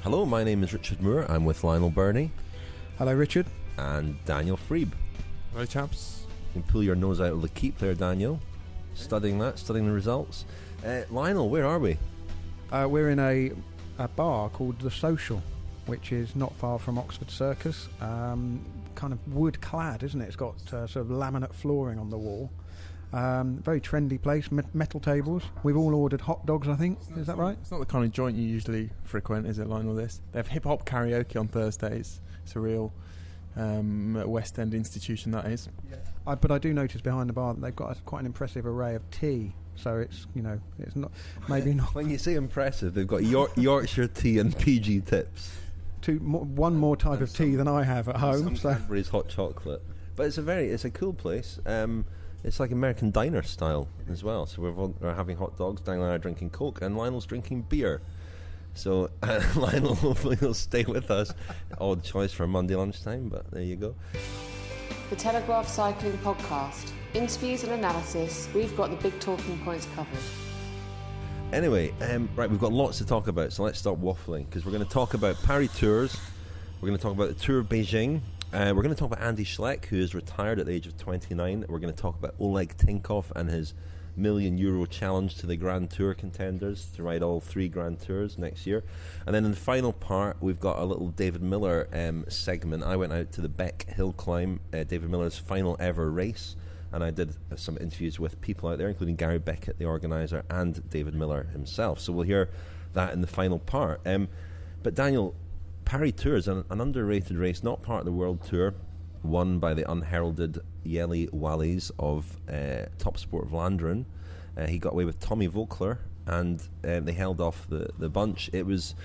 Hello, my name is Richard Moore. I'm with Lionel Birnie. Hello, Richard. And Daniel Friebe. Hello, chaps. You can pull your nose out of the keep there, Daniel. Studying the results. Lionel, where are we? We're in a bar called The Social, which is not far from Oxford Circus. Kind of wood clad, isn't it? It's got sort of laminate flooring on the wall. Very trendy place, metal tables. We've all ordered hot dogs, I think. Is that right? It's not the kind of joint you usually frequent, is it, Lionel? They have hip-hop karaoke on Thursdays. It's a real West End institution, that is. Yeah. But I do notice behind the bar that they've got quite an impressive array of tea. So it's not, maybe not. When you say impressive, they've got Yorkshire tea and PG tips. One more type of tea than I have at home. Some Cadbury's hot chocolate. But it's a cool place. It's like American diner style as well. So we're having hot dogs, Daniel and I are drinking Coke, and Lionel's drinking beer. So Lionel hopefully will stay with us. Odd choice for Monday lunchtime, but there you go. The Telegraph Cycling Podcast. Interviews and analysis. We've got the big talking points covered. Anyway, right, we've got lots to talk about, so let's start waffling, because we're going to talk about Paris Tours. We're going to talk about the Tour of Beijing. We're going to talk about Andy Schleck, who is retired at the age of 29. We're going to talk about Oleg Tinkov and his €1 million challenge to the Grand Tour contenders to ride all 3 Grand Tours next year. And then in the final part, we've got a little David Millar segment. I went out to the Beck Hill Climb, David Millar's final ever race, and I did some interviews with people out there, including Gary Beckett, the organiser, and David Millar himself. So we'll hear that in the final part. But Daniel, Paris Tour is an underrated race, not part of the World Tour, won by the unheralded Jelle Wallays of Top Sport Vlaanderen. He got away with Tommy Voeckler, and they held off the bunch. It was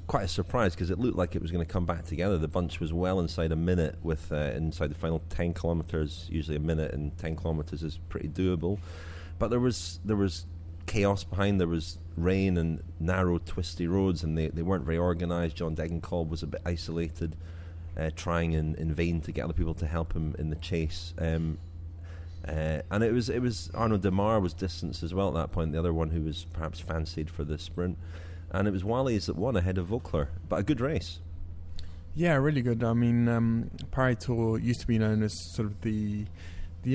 quite a surprise because it looked like it was going to come back together. The bunch was well inside a minute with inside the final 10 kilometres. Usually a minute in 10 kilometres is pretty doable. But there was chaos behind. There was rain and narrow, twisty roads, and they weren't very organised. John Degenkolb was a bit isolated, trying in vain to get other people to help him in the chase. And it was Arnaud Demar was distanced as well at that point, the other one who was perhaps fancied for the sprint. And it was Wallays that won ahead of Voeckler. But a good race. Yeah, really good. I mean, Paris Tour used to be known as sort of the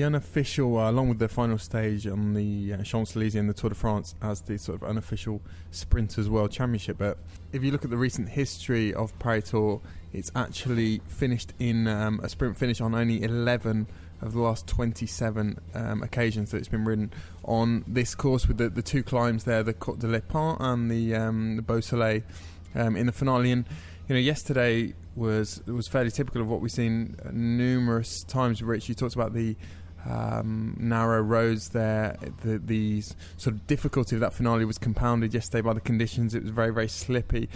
unofficial, along with the final stage on the Champs-Élysées and the Tour de France, as the sort of unofficial Sprinters World Championship. But if you look at the recent history of Paris Tour, it's actually finished in a sprint finish on only 11 of the last 27 occasions that it's been ridden on this course, with the 2 climbs there, the Côte de l'Épin and the Beau Soleil in the finale. And yesterday was fairly typical of what we've seen numerous times. Rich, you talked about the narrow roads there. The sort of difficulty of that finale was compounded yesterday by the conditions. It was very, very slippy,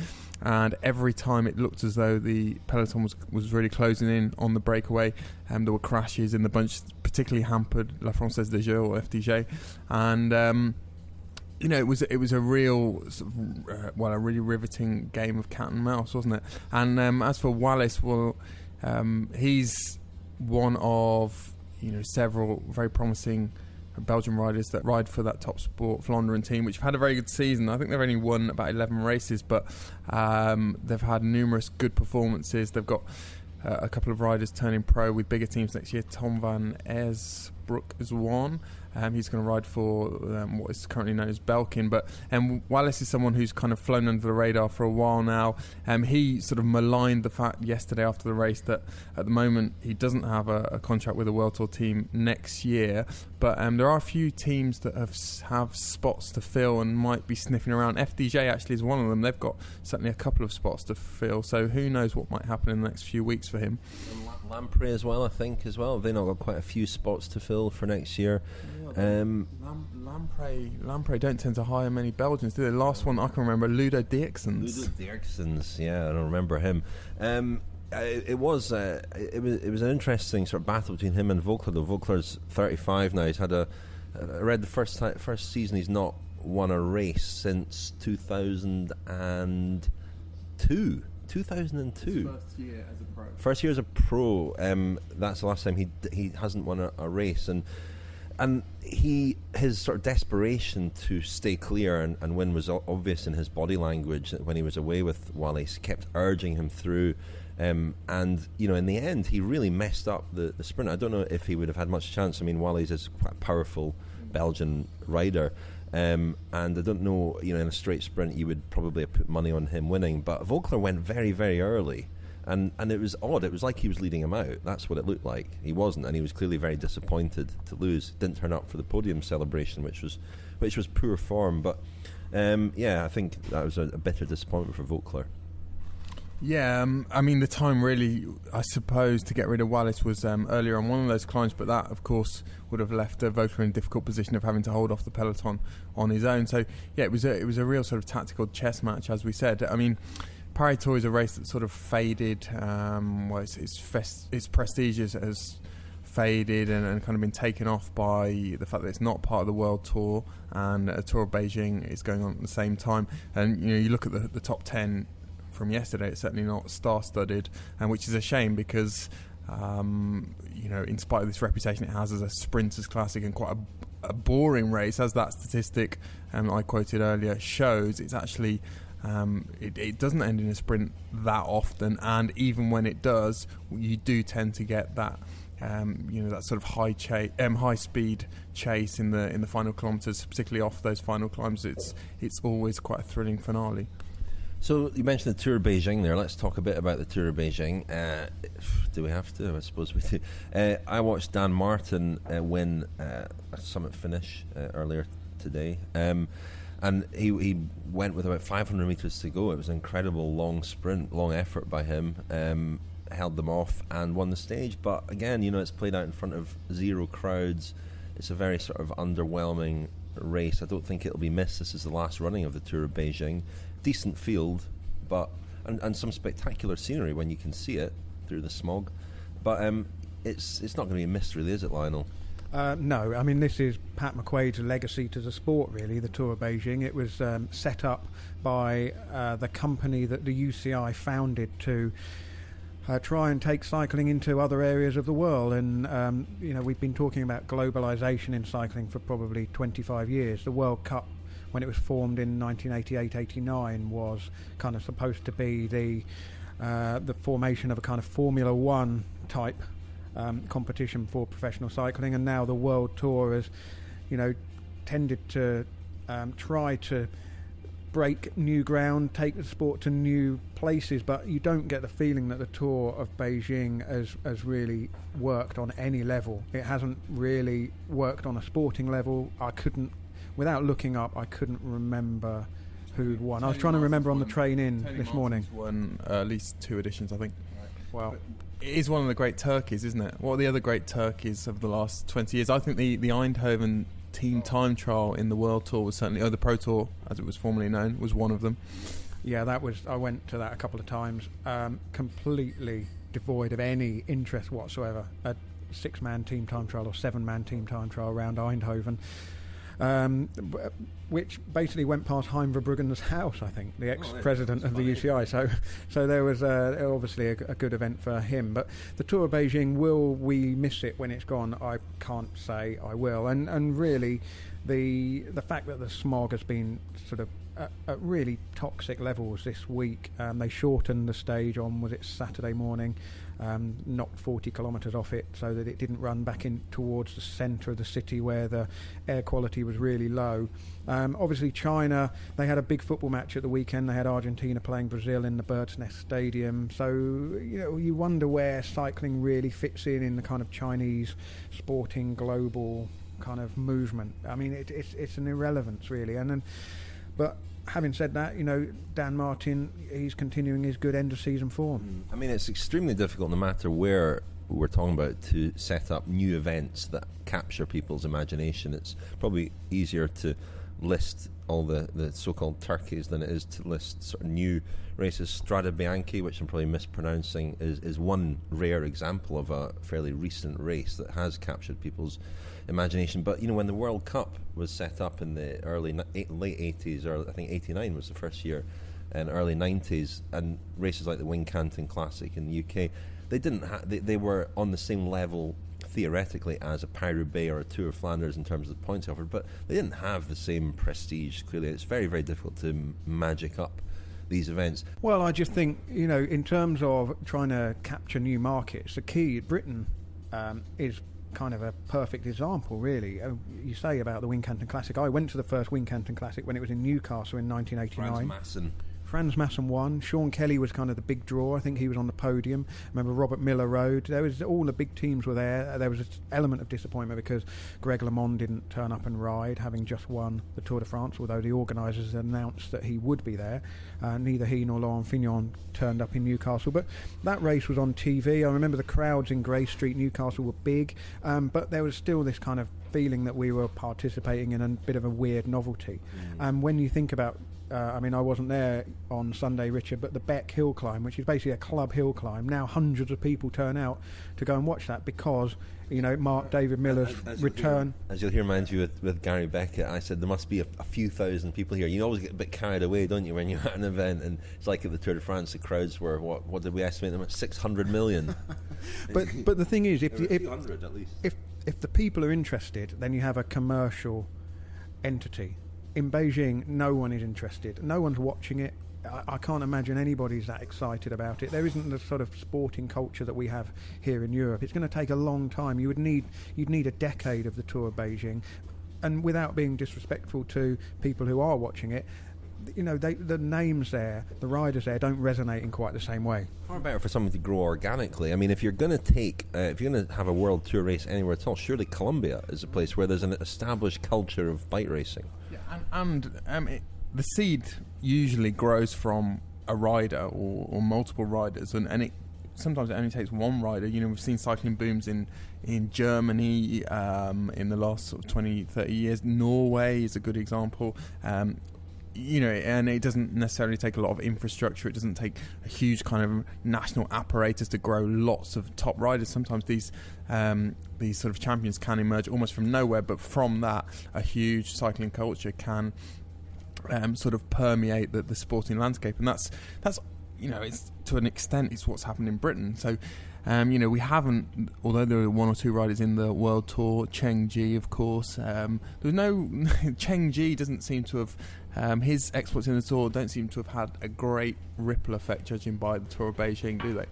and every time it looked as though the peloton was really closing in on the breakaway, there were crashes in the bunch, particularly hampered La Française des Jeux, or FDJ, and it was a real sort of, a really riveting game of cat and mouse, wasn't it? And as for Wallace, he's one of several very promising Belgian riders that ride for that Top Sport Vlaanderen team, which have had a very good season. I think they've only won about 11 races, but they've had numerous good performances. They've got a couple of riders turning pro with bigger teams next year. Tom van Esbroek is one. He's going to ride for what is currently known as Belkin. But Wallace is someone who's kind of flown under the radar for a while now. He sort of maligned the fact yesterday after the race that at the moment he doesn't have a contract with a World Tour team next year. But there are a few teams that have spots to fill and might be sniffing around. FDJ actually is one of them. They've got certainly a couple of spots to fill. So who knows what might happen in the next few weeks for him. Lampre as well, I think, as well. They've not got quite a few spots to fill for next year. Lampre don't tend to hire many Belgians, do they? The last one I can remember, Ludo Dirksens. Yeah, I don't remember him. It was an interesting sort of battle between him and Voeckler. Though Voeckler's 35 now. He's had I read the first season he's not won a race since 2002. 2002. First year as a pro. First year as a pro. That's the last time he hasn't won a race, and And his sort of desperation to stay clear and win was obvious in his body language. When he was away with Wallays, kept urging him through, and in the end he really messed up the sprint. I don't know if he would have had much chance. I mean, Wallays is quite a powerful Belgian rider, and I don't know, in a straight sprint you would probably have put money on him winning, but Voeckler went very, very early. And it was odd. It was like he was leading him out. That's what it looked like. He wasn't, and he was clearly very disappointed to lose. Didn't turn up for the podium celebration, which was poor form. But I think that was a bitter disappointment for Voeckler. Yeah, I mean, the time really, I suppose, to get rid of Wallace was earlier on one of those climbs, but that, of course, would have left Voeckler in a difficult position of having to hold off the peloton on his own. So, yeah, it was a real sort of tactical chess match, as we said. I mean, Paris Tour is a race that sort of faded. Its prestige has faded and kind of been taken off by the fact that it's not part of the World Tour, and a Tour of Beijing is going on at the same time. And you look at the top 10 from yesterday; it's certainly not star-studded, and which is a shame because in spite of this reputation it has as a sprinters' classic and quite a boring race, as that statistic I quoted earlier shows, it's actually. It doesn't end in a sprint that often, and even when it does, you do tend to get that that sort of high speed chase in the final kilometres, particularly off those final climbs. It's always quite a thrilling finale. So you mentioned the Tour of Beijing there. Let's talk a bit about the Tour of Beijing. Do we have to? I suppose we do. I watched Dan Martin win a summit finish earlier today. And he went with about 500 metres to go. It was an incredible long sprint, long effort by him. Held them off and won the stage. But again, it's played out in front of zero crowds. It's a very sort of underwhelming race. I don't think it'll be missed. This is the last running of the Tour of Beijing. Decent field, but and some spectacular scenery when you can see it through the smog. But it's not going to be missed, really, is it, Lionel? No, I mean, this is Pat McQuaid's legacy to the sport, really, the Tour of Beijing. It was set up by the company that the UCI founded to try and take cycling into other areas of the world. And, we've been talking about globalisation in cycling for probably 25 years. The World Cup, when it was formed in 1988-89, was kind of supposed to be the formation of a kind of Formula One type competition for professional cycling, and now the World Tour has, tended to try to break new ground, take the sport to new places, but you don't get the feeling that the Tour of Beijing has really worked on any level. It hasn't really worked on a sporting level. Without looking up, I couldn't remember who'd won. I was trying to remember on the train in this morning. Won at least 2 editions, I think. Well, it is one of the great turkeys, isn't it? What are the other great turkeys of the last 20 years? I think the Eindhoven team time trial in the World Tour was certainly, or the Pro Tour, as it was formerly known, was one of them. Yeah, I went to that a couple of times. Completely devoid of any interest whatsoever. A 6-man team time trial or 7-man team time trial around Eindhoven. Which basically went past Hein Verbruggen's house, I think, the ex-president of the UCI. So there was obviously a good event for him. But the Tour of Beijing, will we miss it when it's gone? I can't say I will. And really, the fact that the smog has been sort of at really toxic levels this week. They shortened the stage on, was it Saturday morning, knocked 40 kilometres off it so that it didn't run back in towards the centre of the city where the air quality was really low. Obviously China, they had a big football match at the weekend. They had Argentina playing Brazil in the Bird's Nest Stadium. So, you wonder where cycling really fits in the kind of Chinese sporting global kind of movement. I mean, it's an irrelevance, really. But having said that, Dan Martin, he's continuing his good end-of-season form. I mean, it's extremely difficult, no matter where we're talking about, to set up new events that capture people's imagination. It's probably easier to list all the so-called turkeys than it is to list sort of new races. Strade Bianche, which I'm probably mispronouncing, is one rare example of a fairly recent race that has captured people's imagination. But when the World Cup was set up in the late 80s, or I think 89 was the first year, and early 90s, and races like the Wincanton Classic in the UK, they didn't they were on the same level theoretically as a Paris-Roubaix or a Tour of Flanders in terms of the points offered, but they didn't have the same prestige. Clearly, it's very, very difficult to magic up these events. Well, I just think, in terms of trying to capture new markets, the key, Britain is kind of a perfect example, really. You say about the Wincanton Classic. I went to the first Wincanton Classic when it was in Newcastle in 1989. Franz Masson won. Sean Kelly was kind of the big draw. I think he was on the podium. I remember Robert Miller rode. There was all the big teams were there. There was an element of disappointment because Greg LeMond didn't turn up and ride, having just won the Tour de France, although the organisers announced that he would be there. Neither he nor Laurent Fignon turned up in Newcastle. But that race was on TV. I remember the crowds in Grey Street, Newcastle, were big, but there was still this kind of feeling that we were participating in a bit of a weird novelty. When you think about I wasn't there on Sunday, Richard, but the Beck Hill Climb, which is basically a club hill climb, now hundreds of people turn out to go and watch that because, Mark David Millar's return. As you'll hear my interview with Gary Beckett, I said there must be a few thousand people here. You always get a bit carried away, don't you, when you're at an event? And it's like at the Tour de France, the crowds were, what did we estimate them at? 600 million. but the thing is, if at least. If the people are interested, then you have a commercial entity. In Beijing, no one is interested. No one's watching it. I can't imagine anybody's that excited about it. There isn't the sort of sporting culture that we have here in Europe. It's going to take a long time. You'd need a decade of the Tour of Beijing. And without being disrespectful to people who are watching it, the names there, the riders there, don't resonate in quite the same way. Far better for something to grow organically. I mean, if you're going to have a world tour race anywhere at all, surely Colombia is a place where there's an established culture of bike racing. Yeah, and the seed usually grows from a rider or multiple riders, and it sometimes it only takes one rider. We've seen cycling booms in Germany in the last sort of 20, 30 years. Norway is a good example. And it doesn't necessarily take a lot of infrastructure. It doesn't take a huge kind of national apparatus to grow lots of top riders. Sometimes these sort of champions can emerge almost from nowhere, but from that, a huge cycling culture can sort of permeate the sporting landscape. And that's it's to an extent it's what's happened in Britain. So we haven't, although there were one or two riders in the World Tour, Cheng Ji, of course. There was no Cheng Ji doesn't seem to have his exploits in the Tour don't seem to have had a great ripple effect, judging by the Tour of Beijing, do they?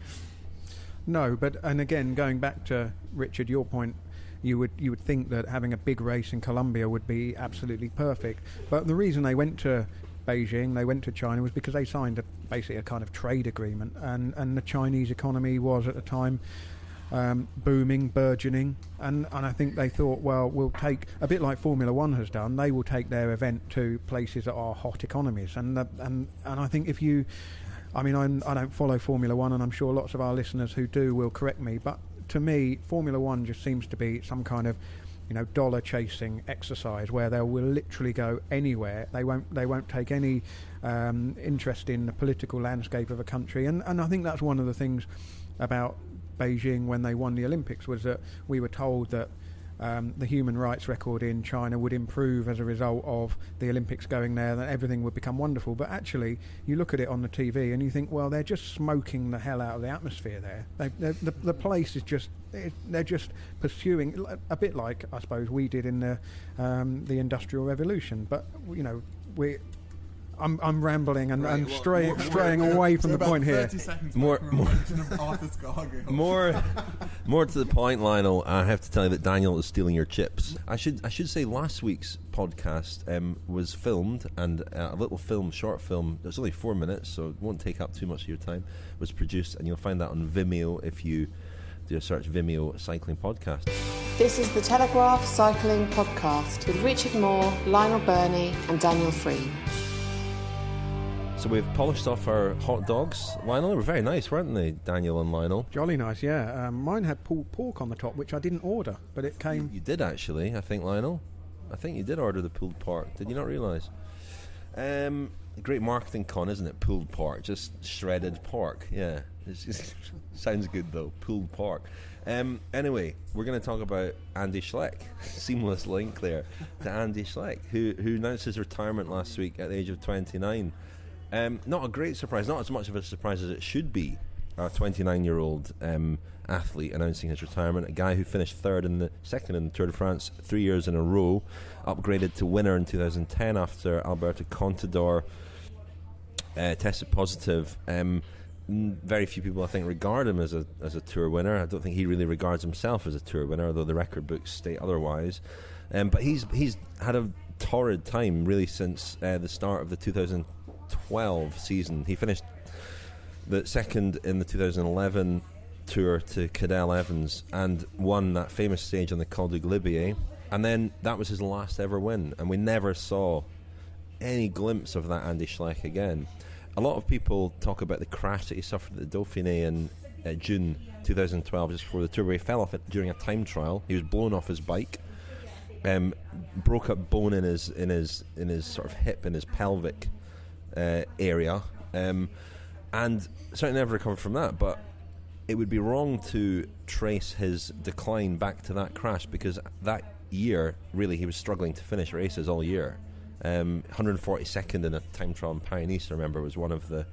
No, and again, going back to Richard, your point, you would think that having a big race in Colombia would be absolutely perfect. But the reason they went to Beijing, they went to China, was because they signed basically a kind of trade agreement, and the Chinese economy was at the time booming, burgeoning, and I think they thought, well, we'll take, a bit like Formula One has done, they will take their event to places that are hot economies, and I think if you, I don't follow Formula One, and I'm sure lots of our listeners who do will correct me, but to me, Formula One just seems to be some kind of dollar chasing exercise where they will literally go anywhere. They won't take any interest in the political landscape of a country, and I think that's one of the things about Beijing when they won the Olympics, was that we were told that the human rights record in China would improve as a result of the Olympics going there, that everything would become wonderful. But actually, you look at it on the TV and you think, well, they're just smoking the hell out of the atmosphere there. The place is just, they're just pursuing, a bit like, I suppose, we did in the Industrial Revolution. But, I'm rambling and straying away from the point here. More to the point, Lionel. I have to tell you that Daniel is stealing your chips. I should say last week's podcast was filmed, and a little short film. There's only 4 minutes, so it won't take up too much of your time. Was produced, and you'll find that on Vimeo if you do a search Vimeo Cycling Podcast. This is the Telegraph Cycling Podcast with Richard Moore, Lionel Birnie, and Daniel Friebe. So we've polished off our hot dogs. Lionel, they were very nice, weren't they, Daniel and Lionel? Jolly nice, yeah. Mine had pulled pork on the top, which I didn't order, but it came... You did, actually, I think, Lionel. I think you did order the pulled pork. Did you not realise? Great marketing con, isn't it? Pulled pork, just shredded pork. Yeah, it just sounds good, though. Pulled pork. Anyway, we're going to talk about Andy Schleck. Seamless link there to Andy Schleck, who announced his retirement last week at the age of 29. Not a great surprise, not as much of a surprise as it should be a 29-year-old athlete announcing his retirement. A guy who finished second in the Tour de France 3 years in a row, upgraded to winner in 2010 after Alberto Contador tested positive. Very few people, I think, regard him as a Tour winner. I don't think he really regards himself as a Tour winner, although the record books state otherwise. But he's had a torrid time really since the start of the 2012 season. He finished the second in the 2011 Tour to Cadel Evans and won that famous stage on the Col du Galibier, and then that was his last ever win, and we never saw any glimpse of that Andy Schleck again. A lot of people talk about the crash that he suffered at the Dauphiné in June 2012, just before the Tour, where he fell off it during a time trial. He was blown off his bike, broke up bone in his sort of hip, in his pelvic area, and certainly never recovered from that. But it would be wrong to trace his decline back to that crash, because that year, really, he was struggling to finish races all year. 142nd in a time trial in Paris-Nice, I remember, was one of the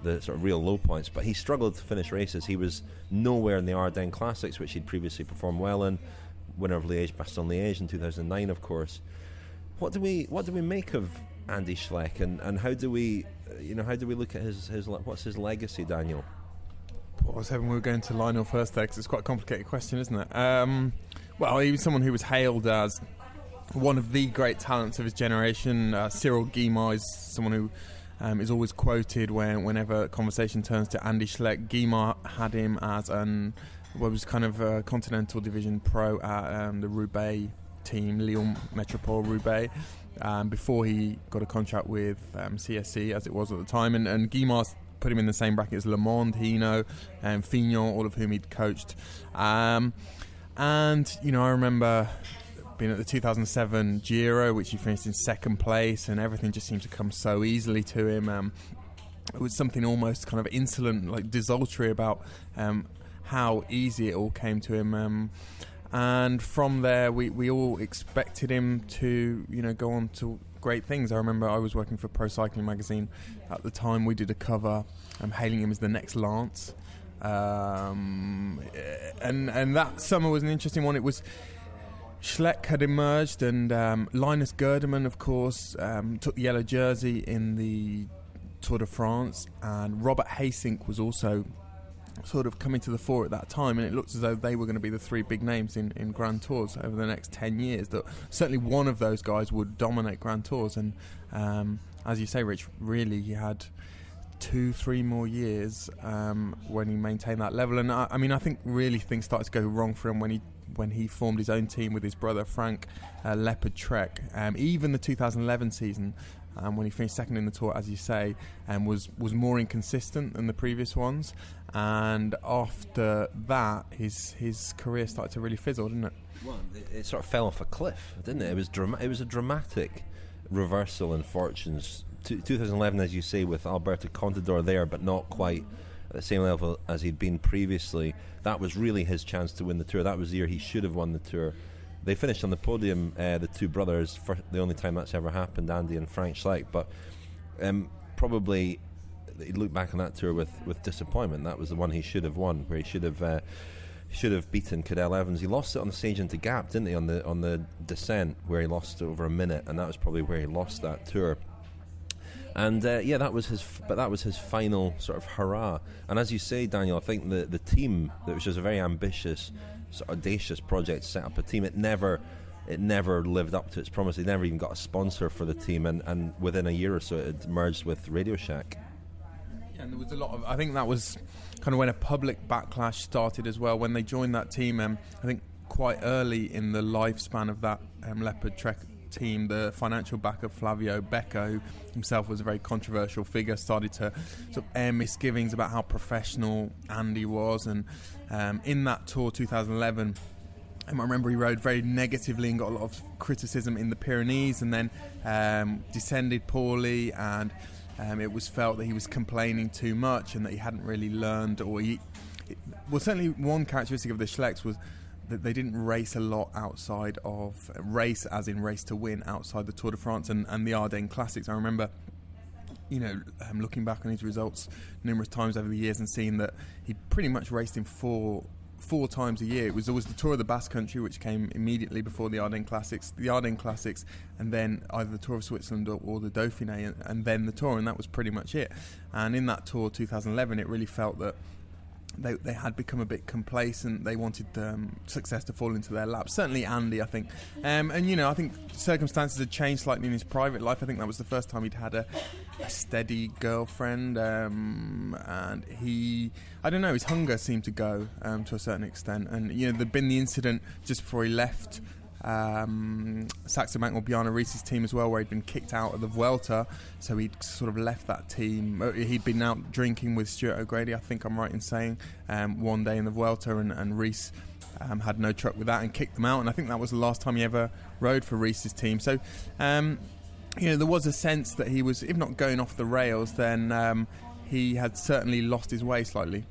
sort of real low points. But he struggled to finish races. He was nowhere in the Ardennes Classics, which he'd previously performed well in. Winner of Liège-Bastogne-Liège in 2009, of course. What do we make of Andy Schleck, and how do we look at his what's his legacy, Daniel? Well, I was hoping we were going to Lionel first there, because it's quite a complicated question, isn't it? Well, he was someone who was hailed as one of the great talents of his generation. Cyril Guimard is someone who is always quoted whenever conversation turns to Andy Schleck. Guimard had him as was kind of a Continental Division pro at the Roubaix team, Lyon Metropole Roubaix, before he got a contract with CSC, as it was at the time. And Guimard put him in the same bracket as Le Monde, Hino, and Fignon, all of whom he'd coached. And, I remember being at the 2007 Giro, which he finished in second place, and everything just seemed to come so easily to him. It was something almost kind of insolent, like desultory, about how easy it all came to him. And from there, we all expected him to, go on to great things. I remember I was working for Pro Cycling magazine at the time. We did a cover hailing him as the next Lance. And that summer was an interesting one. It was Schleck had emerged, and Linus Gerdemann, of course, took the yellow jersey in the Tour de France, and Robert Haysink was also sort of coming to the fore at that time, and it looked as though they were going to be the three big names in Grand Tours over the next 10 years, that certainly one of those guys would dominate Grand Tours. And as you say, Rich, really he had 2-3 more years when he maintained that level. And I think really things started to go wrong for him when he formed his own team with his brother Frank, Leopard Trek. Even the 2011 season, when he finished second in the Tour, as you say, was more inconsistent than the previous ones. And after that, his career started to really fizzle, didn't it? Well, it sort of fell off a cliff, didn't it? It was a dramatic reversal in fortunes. 2011, as you say, with Alberto Contador there, but not quite at the same level as he'd been previously. That was really his chance to win the Tour. That was the year he should have won the Tour. They finished on the podium, the two brothers, for the only time that's ever happened, Andy and Frank Schleck. But probably he'd look back on that Tour with disappointment. That was the one he should have won, where he should have beaten Cadel Evans. He lost it on the stage into Gap, didn't he, on the descent, where he lost over a minute, and that was probably where he lost that Tour. And that was his final sort of hurrah. And as you say, Daniel, I think the team, that was just a very ambitious, sort of audacious project to set up a team. It never lived up to its promise. They never even got a sponsor for the team, and within a year or so, it merged with Radio Shack. Yeah, and there was a lot of. I think that was kind of when a public backlash started as well. When they joined that team, I think quite early in the lifespan of that Leopard Trek team, the financial backer Flavio Becca, who himself was a very controversial figure, started to sort of air misgivings about how professional Andy was. And in that Tour 2011, I remember he rode very negatively and got a lot of criticism in the Pyrenees, and then descended poorly, and it was felt that he was complaining too much and that he hadn't really learned, or certainly one characteristic of the Schlecks was that they didn't race a lot outside of race, as in race to win, outside the Tour de France and the Ardennes Classics. I remember looking back on his results numerous times over the years and seeing that he pretty much raced in four times a year. It was always the Tour of the Basque Country, which came immediately before the Ardennes Classics, and then either the Tour of Switzerland or the Dauphiné, and then the Tour, and that was pretty much it. And in that Tour 2011, it really felt that they had become a bit complacent. They wanted success to fall into their lap. Certainly Andy, I think. I think circumstances had changed slightly in his private life. I think that was the first time he'd had a steady girlfriend. And his hunger seemed to go to a certain extent. And, there'd been the incident just before he left Saxo Bank or Bjarne Riis's team as well, where he'd been kicked out of the Vuelta, so he'd sort of left that team. He'd been out drinking with Stuart O'Grady, I think I'm right in saying, one day in the Vuelta, and Riis had no truck with that and kicked them out, and I think that was the last time he ever rode for Riis's team. So there was a sense that he was, if not going off the rails, then he had certainly lost his way slightly.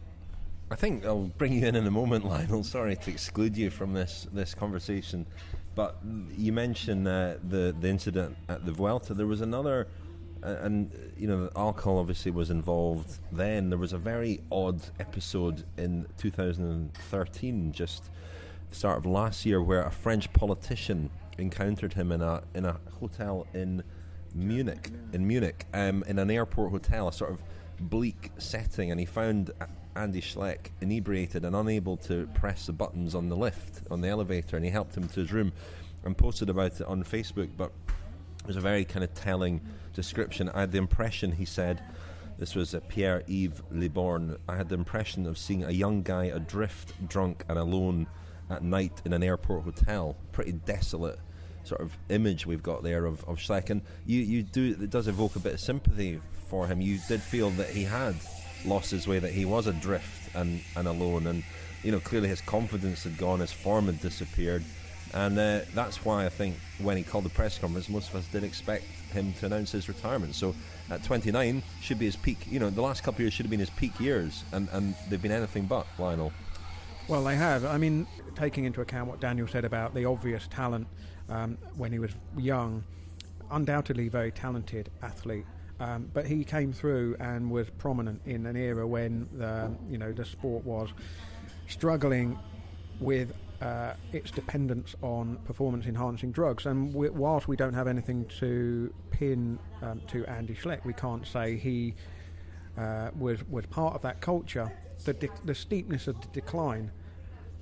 I think I'll bring you in a moment, Lionel. Sorry to exclude you from this conversation, but you mentioned the incident at the Vuelta. There was another, and alcohol obviously was involved then. There was a very odd episode in 2013, just the start of last year, where a French politician encountered him in a hotel in Munich, in an airport hotel, a sort of bleak setting, and he found Andy Schleck inebriated and unable to press the buttons on the lift, on the elevator, and he helped him to his room and posted about it on Facebook. But it was a very kind of telling description. I had the impression, he said, this was Pierre-Yves Liborne, I had the impression of seeing a young guy adrift, drunk and alone at night in an airport hotel. Pretty desolate sort of image we've got there of Schleck, and it does evoke a bit of sympathy for him. You did feel that he had lost his way, that he was adrift and alone, and clearly his confidence had gone, his form had disappeared, and that's why I think when he called the press conference, most of us did expect him to announce his retirement. So at 29 should be his peak. The last couple of years should have been his peak years, and they've been anything but, Lionel. Well, they have. I mean, taking into account what Daniel said about the obvious talent when he was young, undoubtedly very talented athlete. But he came through and was prominent in an era when the sport was struggling with its dependence on performance-enhancing drugs. And whilst we don't have anything to pin to Andy Schleck, we can't say he was part of that culture. The steepness of the decline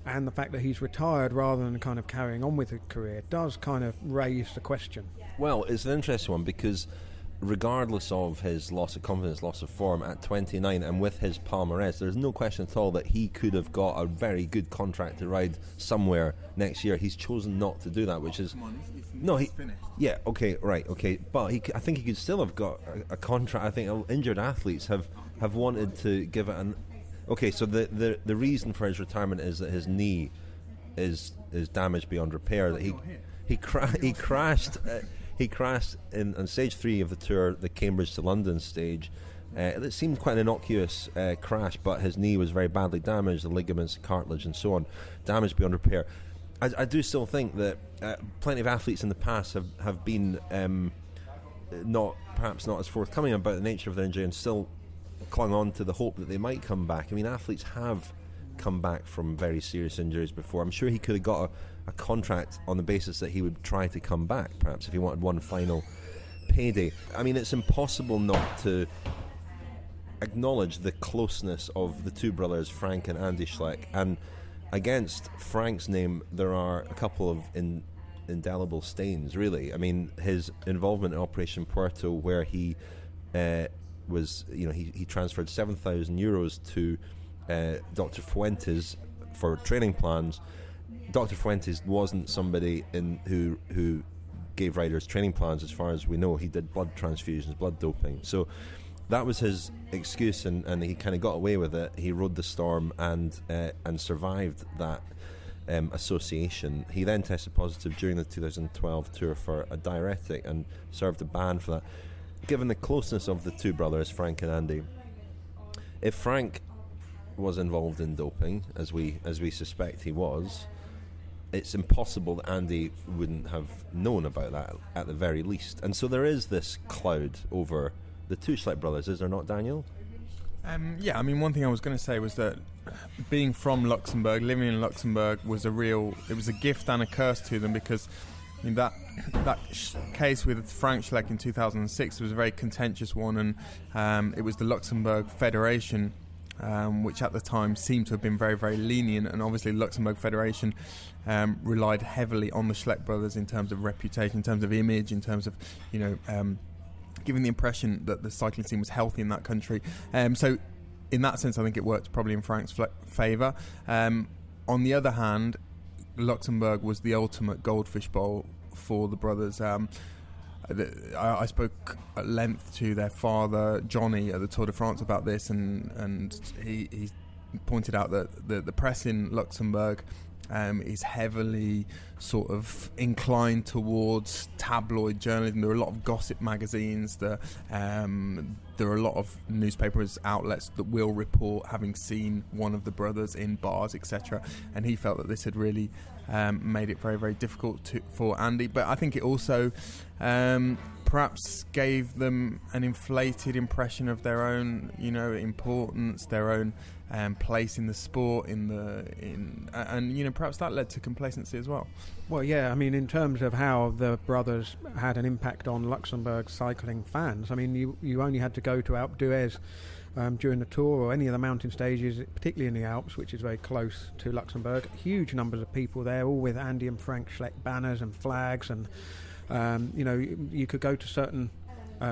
and the fact that he's retired rather than kind of carrying on with his career does kind of raise the question. Well, it's an interesting one because regardless of his loss of confidence, loss of form at 29, and with his palmarès, there's no question at all that he could have got a very good contract to ride somewhere next year. He's chosen not to do that, which is finished. Yeah, okay, right, okay, but I think he could still have got a contract. I think injured athletes have wanted to give it an. Okay, so the reason for his retirement is that his knee is damaged beyond repair. That he crashed. He crashed on stage 3 of the Tour, the Cambridge to London stage. It seemed quite an innocuous crash, but his knee was very badly damaged, the ligaments, cartilage and so on, damaged beyond repair. I do still think that plenty of athletes in the past have been perhaps not as forthcoming about the nature of their injury and still clung on to the hope that they might come back. I mean, athletes have come back from very serious injuries before. I'm sure he could have got a contract on the basis that he would try to come back, perhaps, if he wanted one final payday. I mean, it's impossible not to acknowledge the closeness of the two brothers, Frank and Andy Schleck. And against Frank's name, there are a couple of indelible stains, really. I mean, his involvement in Operation Puerto, where he he transferred €7,000 to Dr. Fuentes for training plans. Dr. Fuentes wasn't somebody who gave riders training plans, as far as we know. He did blood transfusions, blood doping. So that was his excuse, and he kind of got away with it. He rode the storm and survived that association. He then tested positive during the 2012 Tour for a diuretic and served a ban for that. Given the closeness of the two brothers, Frank and Andy, if Frank was involved in doping, as we suspect he was, it's impossible that Andy wouldn't have known about that at the very least. And so there is this cloud over the two Schleck brothers, is there not, Daniel? Yeah, I mean, one thing I was going to say was that being from Luxembourg, living in Luxembourg, was a gift and a curse to them, because that case with Frank Schleck in 2006 was a very contentious one, and it was the Luxembourg Federation, which at the time seemed to have been very, very lenient, and obviously the Luxembourg Federation relied heavily on the Schleck brothers in terms of reputation, in terms of image, in terms of, giving the impression that the cycling scene was healthy in that country. So in that sense, I think it worked probably in Frank's favour. On the other hand, Luxembourg was the ultimate goldfish bowl for the brothers. I spoke at length to their father, Johnny, at the Tour de France about this, and he pointed out that the press in Luxembourg is heavily sort of inclined towards tabloid journalism. There are a lot of gossip magazines. There are a lot of newspapers, outlets that will report having seen one of the brothers in bars, etc. And he felt that this had really made it very, very difficult for Andy. But I think it also perhaps gave them an inflated impression of their own, importance, their own place in the sport, and perhaps that led to complacency as well. Well, yeah, I mean, in terms of how the brothers had an impact on Luxembourg cycling fans, I mean, you only had to go to Alpe d'Huez during the Tour or any of the mountain stages, particularly in the Alps, which is very close to Luxembourg. Huge numbers of people there, all with Andy and Frank Schleck banners and flags, and you could go to certain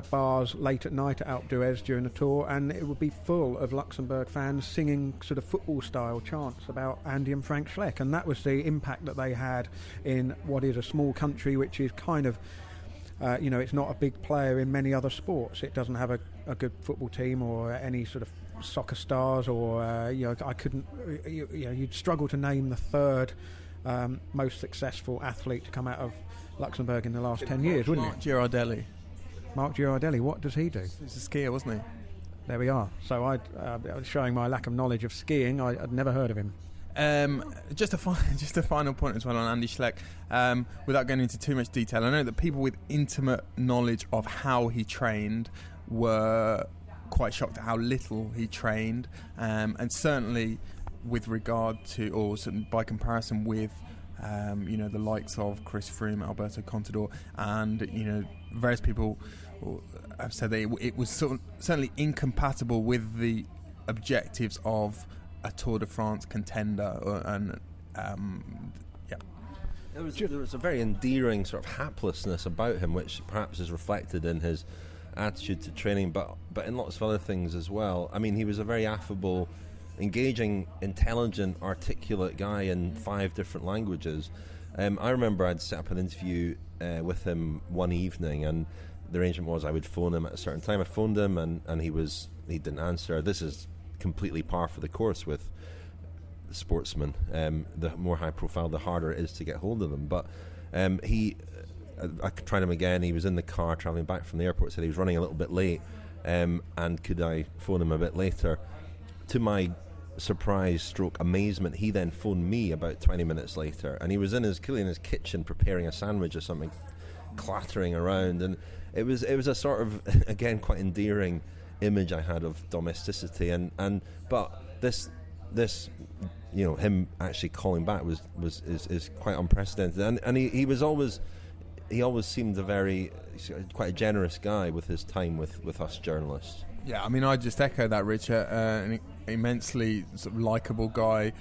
bars late at night at Alpe d'Huez during the Tour, and it would be full of Luxembourg fans singing sort of football-style chants about Andy and Frank Schleck, and that was the impact that they had in what is a small country, which is kind of, it's not a big player in many other sports. It doesn't have a good football team or any sort of soccer stars, or I couldn't, you'd struggle to name the third most successful athlete to come out of Luxembourg in the last 10 years, wouldn't it? Mark Girardelli, what does he do? He's a skier, wasn't he? There we are. So I was showing my lack of knowledge of skiing. I'd never heard of him. Just a final point as well on Andy Schleck, without going into too much detail. I know that people with intimate knowledge of how he trained were quite shocked at how little he trained, and certainly with regard to, or by comparison with, the likes of Chris Froome, Alberto Contador, and various people have said that it was certainly incompatible with the objectives of a Tour de France contender, There was a very endearing sort of haplessness about him, which perhaps is reflected in his attitude to training, but in lots of other things as well. I mean, he was a very affable, engaging, intelligent, articulate guy in 5 different languages. I remember I'd set up an interview with him one evening, and the arrangement was I would phone him at a certain time. I phoned him, and he didn't answer. This is completely par for the course with sportsmen. The more high profile, the harder it is to get hold of them. But I tried him again. He was in the car travelling back from the airport, said he was running a little bit late, and could I phone him a bit later. To my surprise stroke amazement, he then phoned me about 20 minutes later, and he was clearly in his kitchen preparing a sandwich or something, clattering around, and it was a sort of, again, quite endearing image I had of domesticity, but this him actually calling back is quite unprecedented, and he always seemed quite a generous guy with his time with us journalists. Yeah, I mean, I just echo that, Richard. An immensely sort of likeable guy,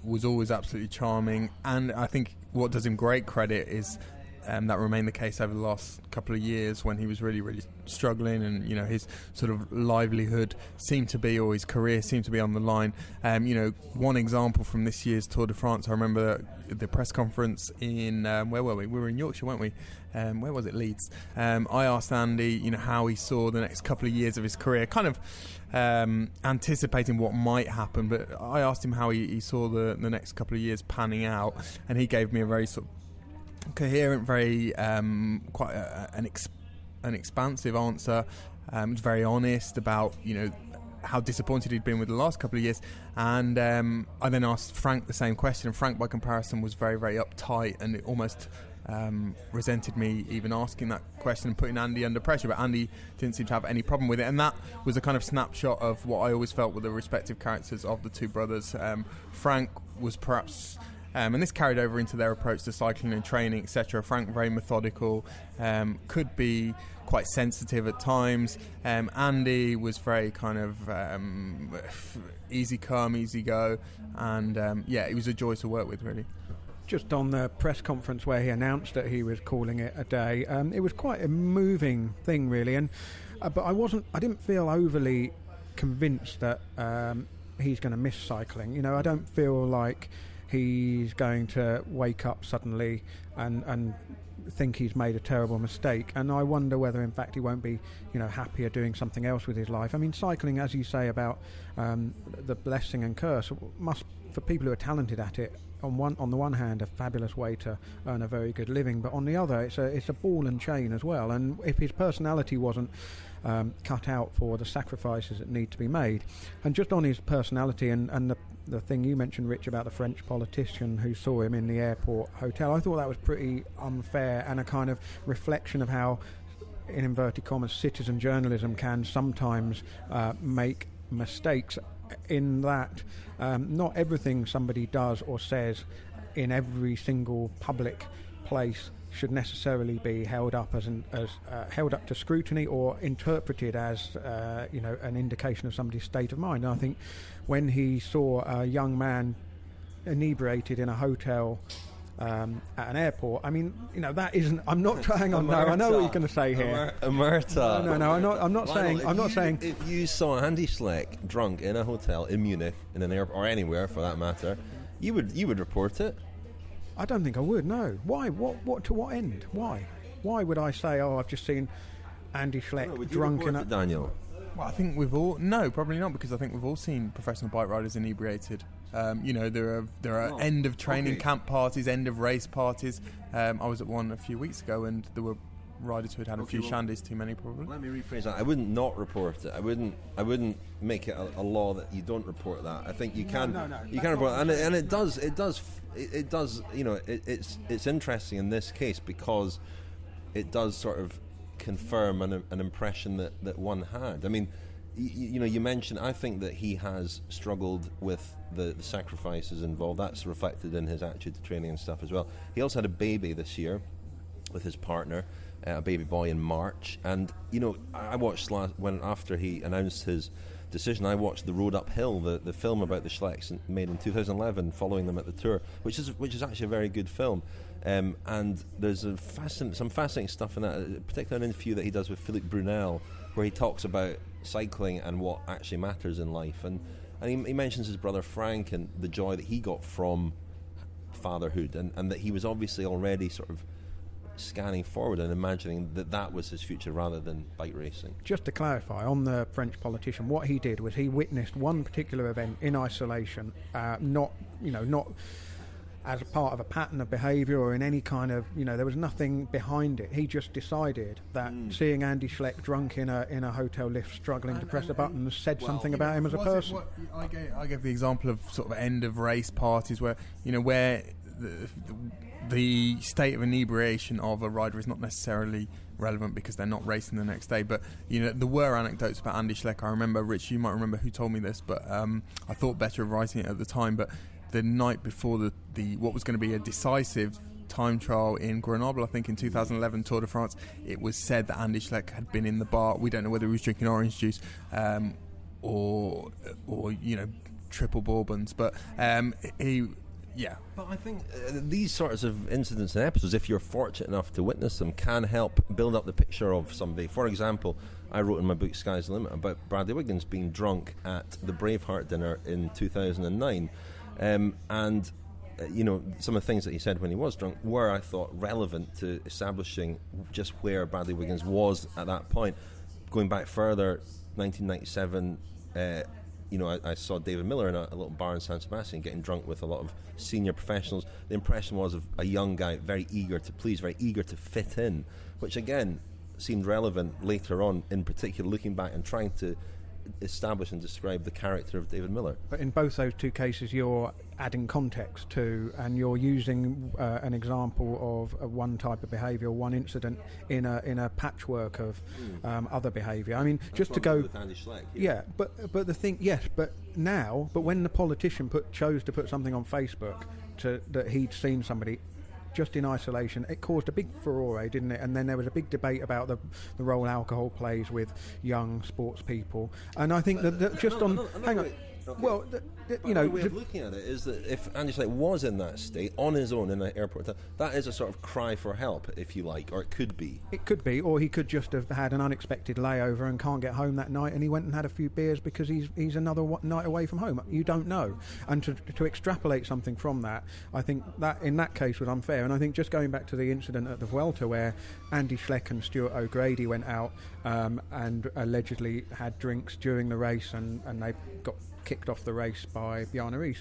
was always absolutely charming, and I think what does him great credit is that remained the case over the last couple of years when he was really, really struggling, and his sort of livelihood seemed to be, or his career seemed to be on the line. One example from this year's Tour de France, I remember the press conference in where were we? We were in Yorkshire, weren't we? Where was it? Leeds. I asked Andy, how he saw the next couple of years of his career, kind of anticipating what might happen. But I asked him how he saw the next couple of years panning out, and he gave me a very sort of coherent, very quite an expansive answer. Was very honest about how disappointed he'd been with the last couple of years, and I then asked Frank the same question, and Frank by comparison was very, very uptight and almost resented me even asking that question and putting Andy under pressure, but Andy didn't seem to have any problem with it, and that was a kind of snapshot of what I always felt were the respective characters of the two brothers. Frank was perhaps, and this carried over into their approach to cycling and training, etc. Frank very methodical, could be quite sensitive at times. Andy was very kind of easy come, easy go, and it was a joy to work with, really. Just on the press conference where he announced that he was calling it a day, it was quite a moving thing, really. And but I didn't feel overly convinced that he's going to miss cycling. You know, I don't feel like he's going to wake up suddenly and think he's made a terrible mistake. And I wonder whether, in fact, he won't be, happier doing something else with his life. I mean, cycling, as you say about the blessing and curse, must, for people who are talented at it, on the one hand, a fabulous way to earn a very good living, but on the other, it's a ball and chain as well. And if his personality wasn't cut out for the sacrifices that need to be made, and just on his personality and the thing you mentioned, Rich, about the French politician who saw him in the airport hotel, I thought that was pretty unfair and a kind of reflection of how, in inverted commas, citizen journalism can sometimes make mistakes, in that not everything somebody does or says in every single public place should necessarily be held up as held up to scrutiny or interpreted as an indication of somebody's state of mind. And I think when he saw a young man inebriated in a hotel at an airport, I mean, that isn't. I'm not trying on. No, I know what you're going to say here. Omerta. No. I'm not saying. I'm not saying. If you saw Andy Schleck drunk in a hotel in Munich, in an airport, or anywhere for that matter, you would report it. I don't think I would. No. Why? What? To what end? Why? Why would I say, "Oh, I've just seen Andy Schleck drunk in a..." Daniel? Well, I think we've all... No, probably not, because I think we've all seen professional bike riders inebriated. There are end of training camp parties, end of race parties. I was at one a few weeks ago, and there were riders who had a few shandies too many, probably. Let me rephrase that. I wouldn't not report it. I wouldn't make it a law that you don't report that. I think you can. No. You can report it, and it does. It's interesting in this case because it does sort of confirm an impression that one had. I mean, you mentioned, I think that he has struggled with the sacrifices involved. That's reflected in his attitude to training and stuff as well. He also had a baby this year with his partner, a baby boy, in March. And I watched after he announced his decision, I watched The Road Uphill, the film about the Schlecks made in 2011, following them at the Tour, which is actually a very good film. And there's some fascinating stuff in that, particularly an interview that he does with Philippe Brunel, where he talks about cycling and what actually matters in life. And he mentions his brother Frank and the joy that he got from fatherhood, and that he was obviously already sort of scanning forward and imagining that was his future rather than bike racing. Just to clarify, on the French politician, what he did was he witnessed one particular event in isolation, not as a part of a pattern of behaviour or in any kind of, there was nothing behind it. He just decided that seeing Andy Schleck drunk in a hotel lift struggling to press a button said something about him as a person. I gave the example of sort of end of race parties where the state of inebriation of a rider is not necessarily relevant because they're not racing the next day. But there were anecdotes about Andy Schleck. I remember, Rich, you might remember who told me this, but I thought better of writing it at the time. But the night before the what was going to be a decisive time trial in Grenoble, I think in 2011 Tour de France, it was said that Andy Schleck had been in the bar. We don't know whether he was drinking orange juice or triple bourbons, but he. Yeah. But I think these sorts of incidents and episodes, if you're fortunate enough to witness them, can help build up the picture of somebody. For example, I wrote in my book Sky's the Limit about Bradley Wiggins being drunk at the Braveheart dinner in 2009. And some of the things that he said when he was drunk were, I thought, relevant to establishing just where Bradley Wiggins was at that point. Going back further, 1997, I saw David Millar in a little bar in San Sebastian getting drunk with a lot of senior professionals. The impression was of a young guy very eager to please, very eager to fit in, which again seemed relevant later on, in particular looking back and trying to establish and describe the character of David Millar. But in both those two cases, you're adding context to, and you're using an example of one type of behaviour, one incident in a patchwork of other behaviour. I mean, That's just to go with Andy Schleck. Yeah, but the thing, yes, but when the politician chose to put something on Facebook that he'd seen somebody just in isolation, it caused a big furore, didn't it? And then there was a big debate about the role alcohol plays with young sports people. And I think hang on. Okay. Well, The way of looking at it is that if Andy Schleck was in that state on his own in an airport, that is a sort of cry for help, if you like, or it could be. It could be, or he could just have had an unexpected layover and can't get home that night, and he went and had a few beers because he's another night away from home. You don't know, and to extrapolate something from that, I think that in that case was unfair. And I think just going back to the incident at the Vuelta where Andy Schleck and Stuart O'Grady went out and allegedly had drinks during the race, and they got kicked off the race by Bjarne Riis.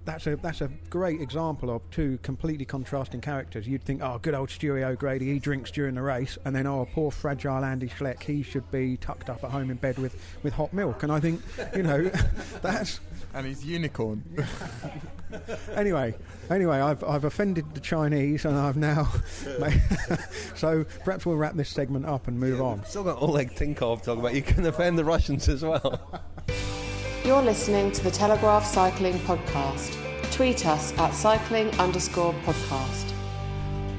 That's a great example of two completely contrasting characters. You'd think, oh, good old Stuart O'Grady, he drinks during the race, and then, oh, poor fragile Andy Schleck, he should be tucked up at home in bed with hot milk. And I think, that's... And he's unicorn. Anyway, I've offended the Chinese, and I've now... So perhaps we'll wrap this segment up and move on. We've still got Oleg Tinkov talking about you can offend the Russians as well. You're listening to the Telegraph Cycling Podcast. Tweet us at cycling_podcast.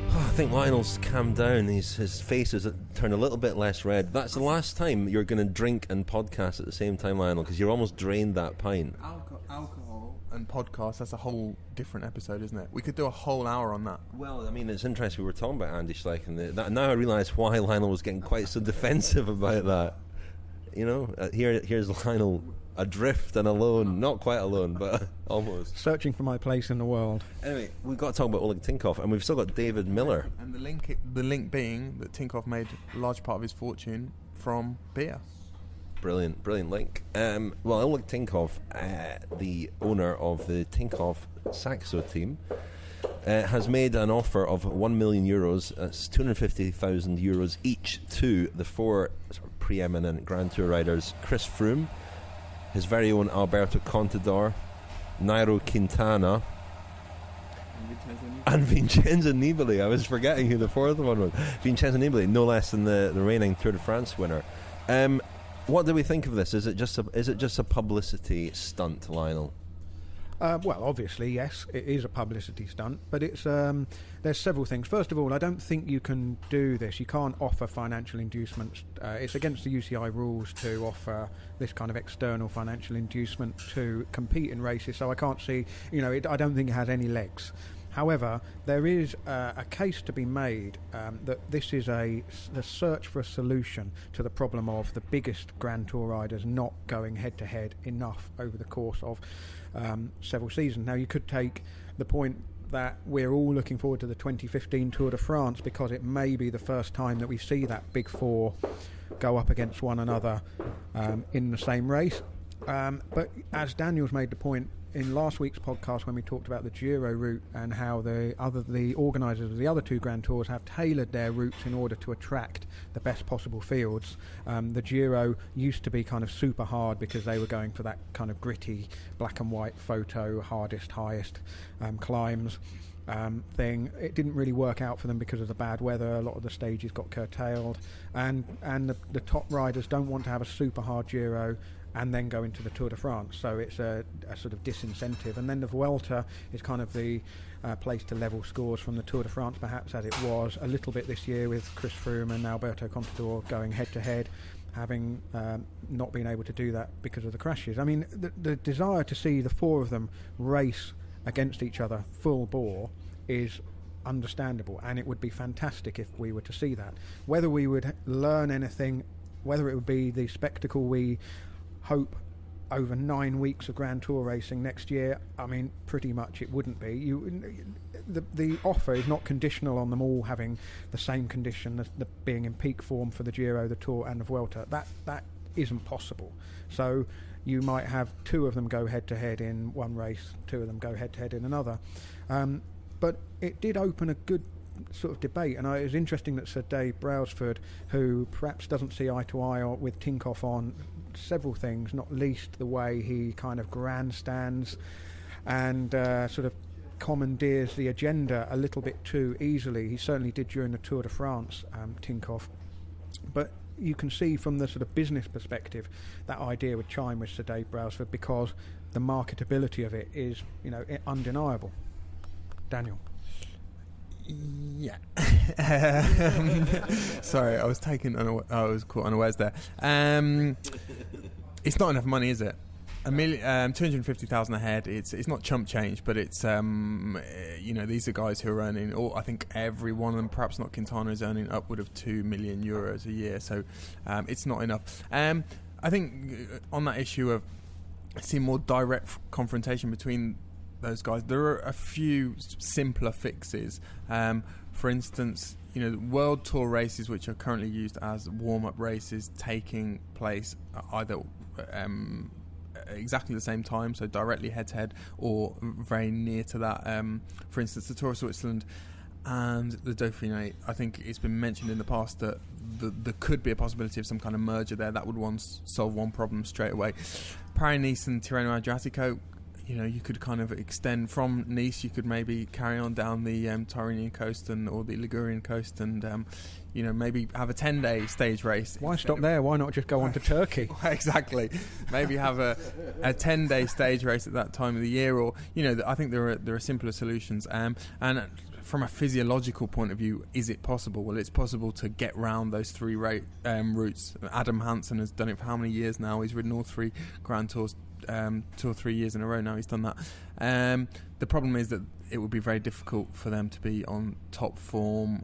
I think Lionel's calmed down. His face has turned a little bit less red. That's the last time you're going to drink and podcast at the same time, Lionel, because you're almost drained that pint. Alcohol and podcast, that's a whole different episode, isn't it? We could do a whole hour on that. Well, I mean, it's interesting. We were talking about Andy Schleck, and now I realise why Lionel was getting quite so defensive about that. Here's Lionel adrift and alone. Not quite alone, but almost. Searching for my place in the world. Anyway, we've got to talk about Oleg Tinkov, and we've still got David Millar. And the link being that Tinkoff made a large part of his fortune from beer. Brilliant link. Well, Oleg Tinkov, the owner of the Tinkoff-Saxo team, has made an offer of €1 million, that's 250,000 euros each, to the four sort of preeminent Grand Tour riders: Chris Froome, his very own Alberto Contador, Nairo Quintana, and Vincenzo Nibali. I was forgetting who the fourth one was. Vincenzo Nibali, no less than the reigning Tour de France winner. What do we think of this? Is it just a publicity stunt, Lionel? Well, obviously, yes, it is a publicity stunt, but it's there's several things. First of all, I don't think you can do this. You can't offer financial inducements. It's against the UCI rules to offer this kind of external financial inducement to compete in races, so I can't see, I don't think it has any legs. However, there is a case to be made that this is the search for a solution to the problem of the biggest Grand Tour riders not going head-to-head enough over the course of several seasons. Now, you could take the point that we're all looking forward to the 2015 Tour de France because it may be the first time that we see that big four go up against one another in the same race. But as Daniel's made the point in last week's podcast when we talked about the Giro route and how the organisers of the other two Grand Tours have tailored their routes in order to attract the best possible fields. The Giro used to be kind of super hard because they were going for that kind of gritty black and white photo, hardest, highest climbs thing. It didn't really work out for them because of the bad weather. A lot of the stages got curtailed, and the top riders don't want to have a super hard Giro and then go into the Tour de France, so it's a sort of disincentive. And then the Vuelta is kind of the place to level scores from the Tour de France, perhaps, as it was a little bit this year with Chris Froome and Alberto Contador going head-to-head, having not been able to do that because of the crashes. I mean, the desire to see the four of them race against each other full bore is understandable, and it would be fantastic if we were to see that. Whether we would learn anything, whether it would be the spectacle we hope over 9 weeks of Grand Tour racing next year, I mean, pretty much it wouldn't be. The offer is not conditional on them all having the same condition as being in peak form for the Giro, the Tour and the Vuelta. That isn't possible. So you might have two of them go head-to-head in one race, two of them go head-to-head in another. But it did open a good sort of debate, and it was interesting that Sir Dave Brailsford, who perhaps doesn't see eye to eye with Tinkoff on several things, not least the way he kind of grandstands and sort of commandeers the agenda a little bit too easily. He certainly did during the Tour de France, Tinkoff. But you can see from the sort of business perspective that idea would chime with Sir Dave Brailsford because the marketability of it is, undeniable. Daniel. Yeah. Sorry, I was caught unawares there. It's not enough money, is it? 250,000 a head. It's not chump change, but it's these are guys who are earning. Or I think every one of them, perhaps not Quintana, is earning upward of €2 million a year. So it's not enough. I think on that issue of seeing more direct confrontation between those guys, there are a few simpler fixes. For instance, World Tour races, which are currently used as warm-up races, taking place either exactly the same time, so directly head-to-head, or very near to that. For instance, the Tour of Switzerland and the Dauphiné. I think it's been mentioned in the past that there could be a possibility of some kind of merger there. That would solve one problem straight away. Paris-Nice and Tirreno Adriatico, you could kind of extend from Nice. You could maybe carry on down the Tyrrhenian coast or the Ligurian coast, and maybe have a 10-day stage race. Why stop there? Why not just go on to Turkey? Exactly. Maybe have a 10-day stage race at that time of the year, or I think there are simpler solutions. And from a physiological point of view, is it possible? Well, it's possible to get round those three routes. Adam Hansen has done it for how many years now? He's ridden all three Grand Tours 2 or 3 years in a row now. He's done that. The problem is that it would be very difficult for them to be on top form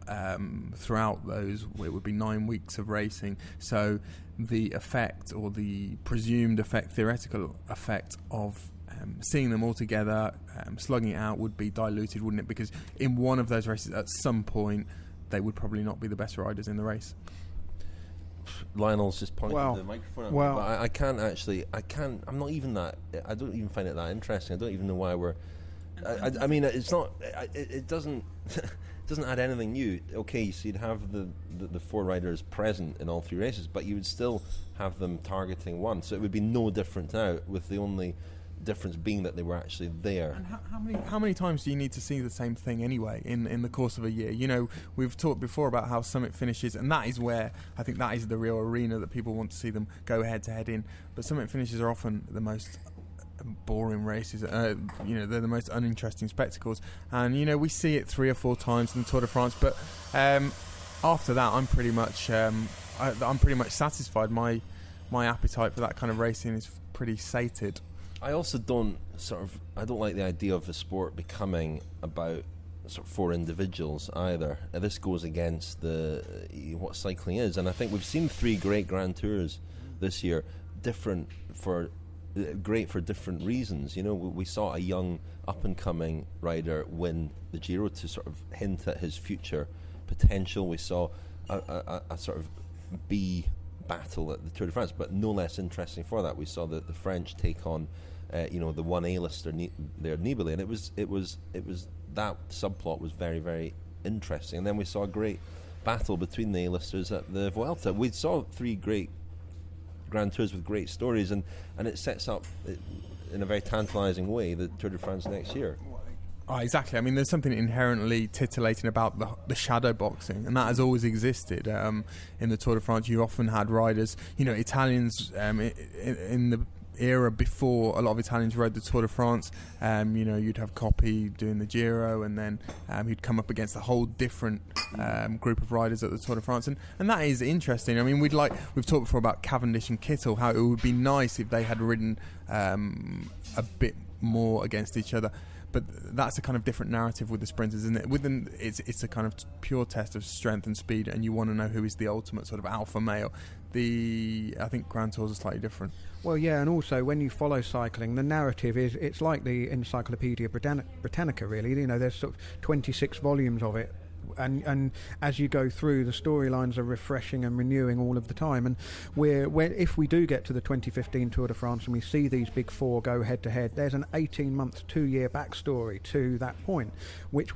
throughout those. It would be 9 weeks of racing. So the effect, or the presumed effect, theoretical effect of seeing them all together, slugging it out, would be diluted, wouldn't it? Because in one of those races, at some point, they would probably not be the best riders in the race. Lionel's just pointing to the microphone at me, but I'm not even that. I don't even find it that interesting. I don't even know why we're. I mean, it's not. It doesn't add anything new. Okay, so you'd have the 4 riders present in all 3 races, but you would still have them targeting one. So it would be no different now, with the only difference being that they were actually there. And how many times do you need to see the same thing anyway in the course of a year? We've talked before about how summit finishes, and that is where I think that is the real arena that people want to see them go head to head in. But summit finishes are often the most boring races. They're the most uninteresting spectacles, and we see it 3 or 4 times in the Tour de France. But after that, I'm pretty much satisfied. My appetite for that kind of racing is pretty sated. I also don't like the idea of the sport becoming about sort of 4 individuals either. This goes against what cycling is, and I think we've seen 3 great Grand Tours this year, great for different reasons. We saw a young up-and-coming rider win the Giro to sort of hint at his future potential. We saw a sort of B battle at the Tour de France, but no less interesting for that. We saw the French take on the one A-lister there, Nibali, and it was that subplot was very, very interesting. And then we saw a great battle between the A-listers at the Vuelta. We saw 3 great Grand Tours with great stories, and it sets up in a very tantalising way the Tour de France next year. Oh, exactly. I mean, there's something inherently titillating about the shadow boxing, and that has always existed. In the Tour de France, you often had riders, Italians in the era before a lot of Italians rode the Tour de France. You'd have Coppi doing the Giro, and then he'd come up against a whole different group of riders at the Tour de France, and that is interesting. I mean, we've talked before about Cavendish and Kittel, how it would be nice if they had ridden a bit more against each other. But that's a kind of different narrative with the sprinters, isn't it? With them, it's a kind of pure test of strength and speed, and you want to know who is the ultimate sort of alpha male. I think Grand Tours are slightly different. Well, yeah, and also when you follow cycling, the narrative it's like the Encyclopedia Britannica, really. There's sort of 26 volumes of it, And as you go through, the storylines are refreshing and renewing all of the time. And if we do get to the 2015 Tour de France and we see these big four go head-to-head, there's an 18-month, 2-year backstory to that point, which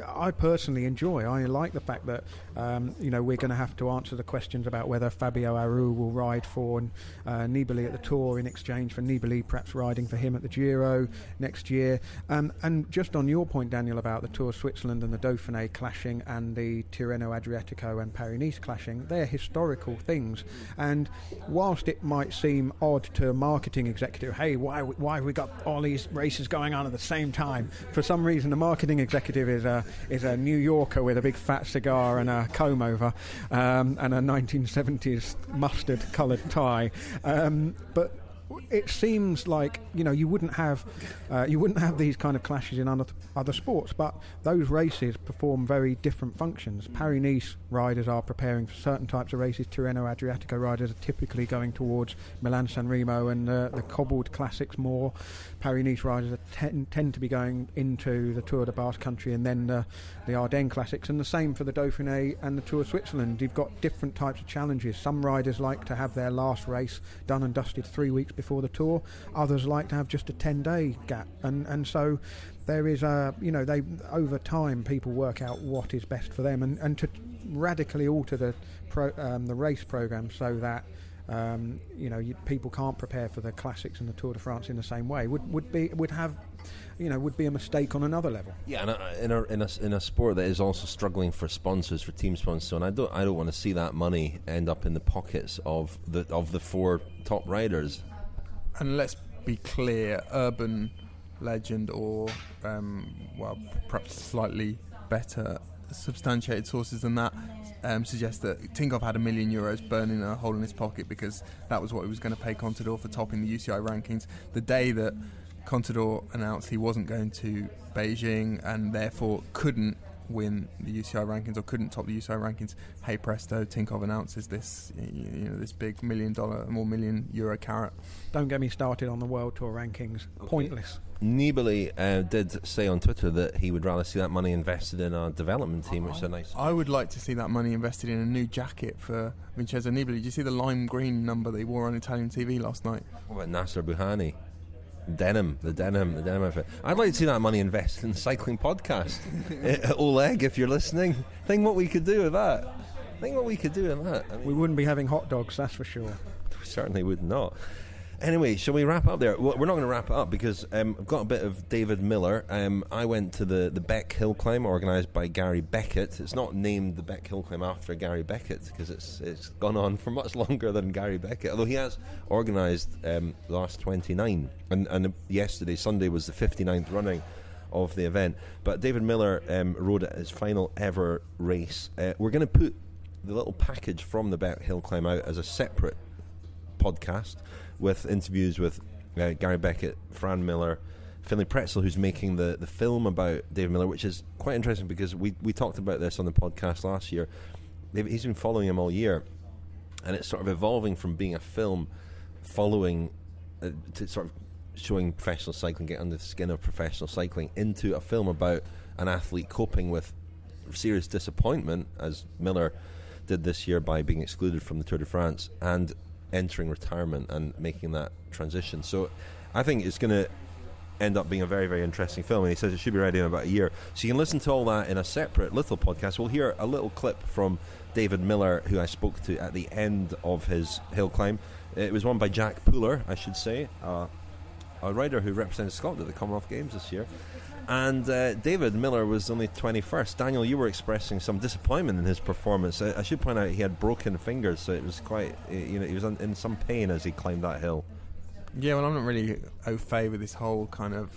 I personally enjoy. I like the fact that we're going to have to answer the questions about whether Fabio Aru will ride for Nibali at the Tour in exchange for Nibali perhaps riding for him at the Giro next year. And just on your point, Daniel, about the Tour of Switzerland and the Dauphiné clashing and the Tirreno Adriatico and Paris-Nice clashing, they're historical things. And whilst it might seem odd to a marketing executive, hey, why have we got all these races going on at the same time? For some reason, the marketing executive is a New Yorker with a big fat cigar and a comb over and a 1970s mustard-coloured tie. But it seems like you wouldn't have these kind of clashes in other sports, but those races perform very different functions. Paris-Nice riders are preparing for certain types of races. Tirreno Adriatico riders are typically going towards Milan-San Remo and the cobbled classics more. Paris-Nice riders tend to be going into the Tour de Basque Country and then the Ardennes classics, and the same for the Dauphiné and the Tour of Switzerland. You've got different types of challenges. Some riders like to have their last race done and dusted 3 weeks before the Tour. Others like to have just a 10-day gap, and so there is they over time people work out what is best for them, and to radically alter the race program so that people can't prepare for the classics and the Tour de France in the same way would be a mistake on another level. Yeah, and in a sport that is also struggling for sponsors, for team sponsors, and I don't want to see that money end up in the pockets of the four top riders. And let's be clear, urban legend or perhaps slightly better substantiated sources than that suggest that Tinkoff had €1 million burning a hole in his pocket because that was what he was going to pay Contador for topping the UCI rankings. The day that Contador announced he wasn't going to Beijing and therefore couldn't win the UCI rankings or couldn't top the UCI rankings, hey presto, Tinkoff announces this this big $1 million or €1 million carrot. Don't get me started on the World Tour rankings. Okay. Pointless. Nibali did say on Twitter that he would rather see that money invested in a development team, which is a nice... I would like to see that money invested in a new jacket for Vincenzo Nibali. Did you see the lime green number that he wore on Italian TV last night? What about Nasser Buhani? The denim outfit. I'd like to see that money invested in the cycling podcast. Oleg, if you're listening, think what we could do with that. We wouldn't be having hot dogs, that's for sure. We certainly would not. Anyway, shall we wrap up there? Well, we're not going to wrap it up because I've got a bit of David Millar. I went to the Beck Hill Climb organised by Gary Beckett. It's not named the Beck Hill Climb after Gary Beckett because it's gone on for much longer than Gary Beckett, although he has organised the last 29. And yesterday, Sunday, was the 59th running of the event. But David Millar rode at his final ever race. We're going to put the little package from the Beck Hill Climb out as a separate podcast with interviews with Gary Beckett, Fran Miller, Finlay Pretzel, who's making the film about David Millar, which is quite interesting because we talked about this on the podcast last year. He's been following him all year, and it's sort of evolving from being a film following to sort of showing professional cycling, get under the skin of professional cycling, into a film about an athlete coping with serious disappointment, as Millar did this year by being excluded from the Tour de France and entering retirement and making that transition. So I think it's going to end up being a very, very interesting film, and he says it should be ready in about a year. So you can listen to all that in a separate little podcast. We'll hear a little clip from David Millar, who I spoke to at the end of his hill climb. It was won by Jack Pooler, I should say, a rider who represented Scotland at the Commonwealth Games this year. And David Millar was only 21st. Daniel, you were expressing some disappointment in his performance. I should point out he had broken fingers, so it was quite, he was in some pain as he climbed that hill. Yeah, well, I'm not really au fait with this whole kind of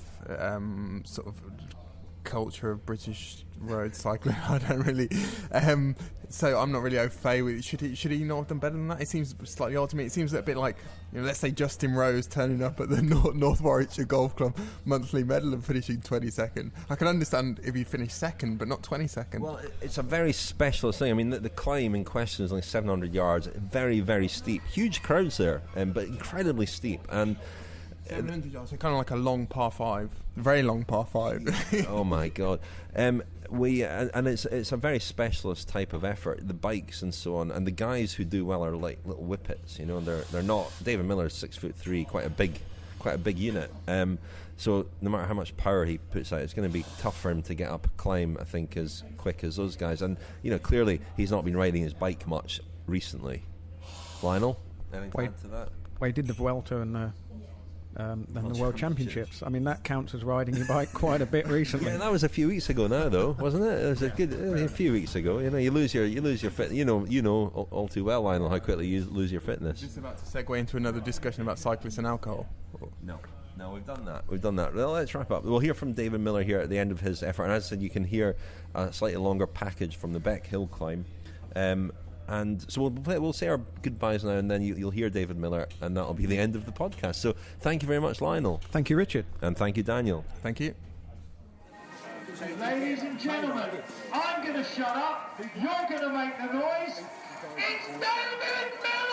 sort of culture of British road cycling. I don't really, so I'm not really au fait with it. Should he not have done better than that? It seems slightly odd to me. It seems a bit like, let's say Justin Rose turning up at the North Warwickshire Golf Club monthly medal and finishing 22nd. I can understand if he finished second, but not 22nd. Well, it's a very specialist thing. I mean, the climb in question is only 700 yards, very, very steep. Huge crowds there, but incredibly steep. And 700 yards, so kind of like a long par 5, very long par 5. Oh my God. and it's a very specialist type of effort. The bikes and so on, and the guys who do well are like little whippets. You know, they're not. David Millar's 6'3", quite a big unit. So no matter how much power he puts out, it's going to be tough for him to get up a climb, I think, as quick as those guys. And clearly he's not been riding his bike much recently. Lionel, anything to add to that? Well, he did the Vuelta and the World Championships. I mean, that counts as riding your bike quite a bit recently. Yeah, that was a few weeks ago now, though, wasn't it? It was a few weeks ago. You lose your fit. You know all too well, Lionel, how quickly you lose your fitness. Just about to segue into another discussion about cyclists and alcohol. No, we've done that. Well, let's wrap up. We'll hear from David Millar here at the end of his effort, and as I said, you can hear a slightly longer package from the Beck Hill climb. And so we'll say our goodbyes now, and then you'll hear David Millar, and that'll be the end of the podcast. So thank you very much, Lionel. Thank you, Richard. And thank you, Daniel. Thank you. Ladies and gentlemen, I'm going to shut up, you're going to make the noise. It's David Millar!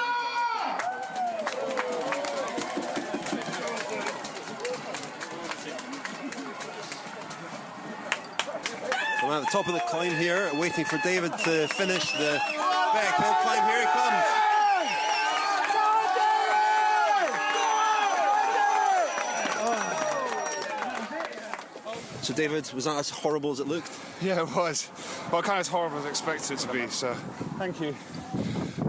I'm at the top of the climb here, waiting for David to finish the Beck Hill climb. Here he comes. So David, was that as horrible as it looked? Yeah, it was. Well, kind of as horrible as I expected it to be, so thank you.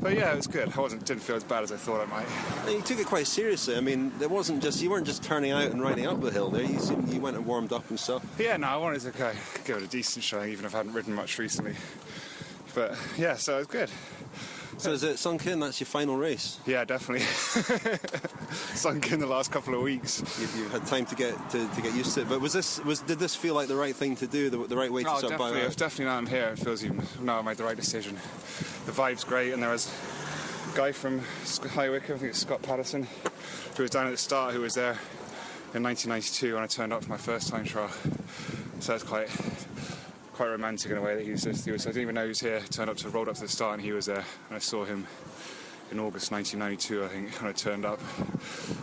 But yeah, it was good. Didn't feel as bad as I thought I might. And you took it quite seriously. I mean, you weren't just turning out and riding up the hill there. You went and warmed up and stuff. Yeah, no, I wanted to give it a decent showing, even if I hadn't ridden much recently. But yeah, so it was good. So is it sunk in? That's your final race? Yeah, definitely. Sunk in the last couple of weeks. You've had time to get used to it. But did this feel like the right thing to do, the right way to sort of buy out? Definitely now I'm here, it feels now I made the right decision. The vibe's great, and there was a guy from High Wycombe, I think it's Scott Patterson, who was down at the start, who was there in 1992 when I turned up for my first time trial. So it's quite romantic in a way that he was I didn't even know he was here. Rolled up to the start and he was there, and I saw him in August 1992, I think, when I turned up.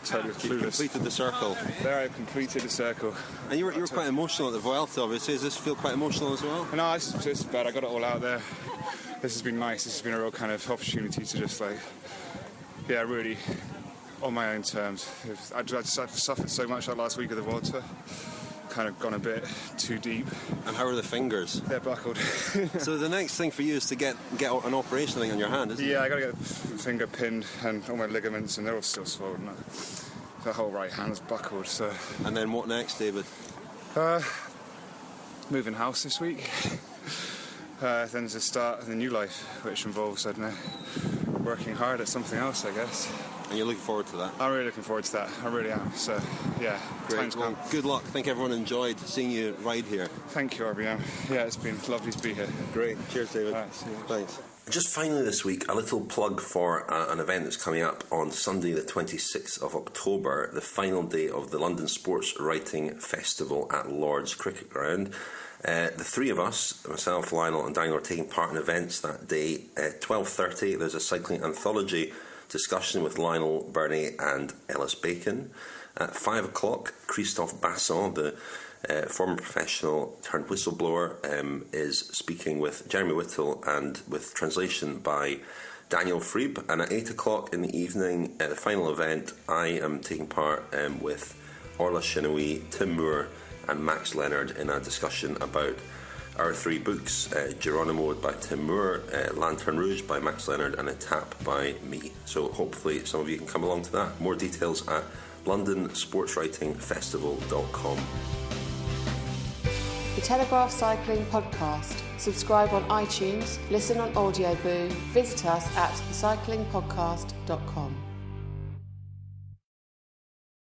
Totally clueless. You completed the circle. There I completed the circle. And you were quite emotional at the Vuelta, obviously. Does this feel quite emotional as well? No, it's bad. I got it all out there. This has been nice. This has been a real kind of opportunity to just really on my own terms. I suffered so much that last week of the Vuelta. Kind of gone a bit too deep. And how are the fingers? They're buckled. So the next thing for you is to get an operation thing on your hand, isn't it? Yeah, I got to get the finger pinned and all my ligaments, and they're all still swollen. The whole right hand's buckled. So. And then what next, David? Moving house this week. Then there's the start of the new life, which involves, I don't know, working hard at something else, I guess. And you're looking forward to that? I'm really looking forward to that. I really am. So, yeah. Great. Well, good luck. I think everyone enjoyed seeing you ride here. Thank you, RBM. Yeah, it's been lovely to be here. Great. Cheers, David. All right, see you. Thanks. Just finally this week, a little plug for an event that's coming up on Sunday the 26th of October, the final day of the London Sports Writing Festival at Lord's Cricket Ground. The three of us, myself, Lionel and Daniel, are taking part in events that day. At 12:30 there's a cycling anthology discussion with Lionel, Birnie and Ellis Bacon. At 5 o'clock, Christophe Basson, the former professional turned whistleblower, is speaking with Jeremy Whittle and with translation by Daniel Friebe. And at 8 o'clock in the evening, at the final event, I am taking part with Orla Chenoui, Tim Moore and Max Leonard in a discussion about our three books, Geronimo by Tim Moore, Lanterne Rouge by Max Leonard and A Tap by me. So hopefully some of you can come along to that. More details at londonsportswritingfestival.com. The Telegraph Cycling Podcast. Subscribe on iTunes, listen on Audioboo, visit us at thecyclingpodcast.com.